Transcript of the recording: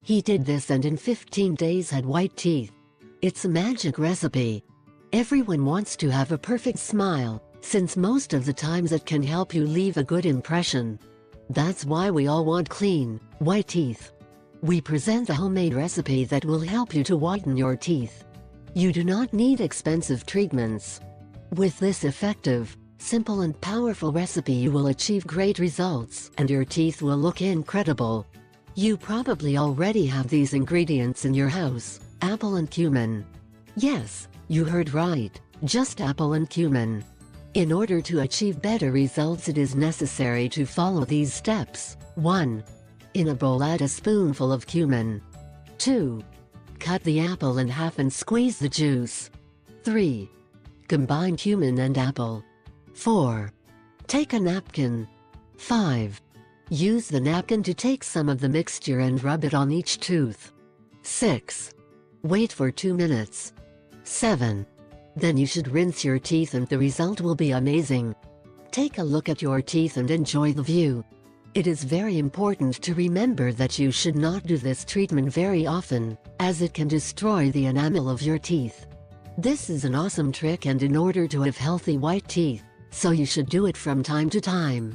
He did this and in 15 days had white teeth. It's a magic recipe. Everyone wants to have a perfect smile, since most of the times it can help you leave a good impression. That's why we all want clean, white teeth. We present a homemade recipe that will help you to whiten your teeth. You do not need expensive treatments. With this effective, simple and powerful recipe you will achieve great results and your teeth will look incredible. You probably already have these ingredients in your house: apple and cumin. Yes, you heard right, just apple and cumin. In order to achieve better results, it is necessary to follow these steps. 1. In a bowl, add a spoonful of cumin. 2. Cut the apple in half and squeeze the juice. 3. Combine cumin and apple. 4. Take a napkin. 5. Use the napkin to take some of the mixture and rub it on each tooth. 6. Wait for 2 minutes. 7. Then you should rinse your teeth and the result will be amazing. Take a look at your teeth and enjoy the view. It is very important to remember that you should not do this treatment very often, as it can destroy the enamel of your teeth. This is an awesome trick, and in order to have healthy white teeth, so you should do it from time to time.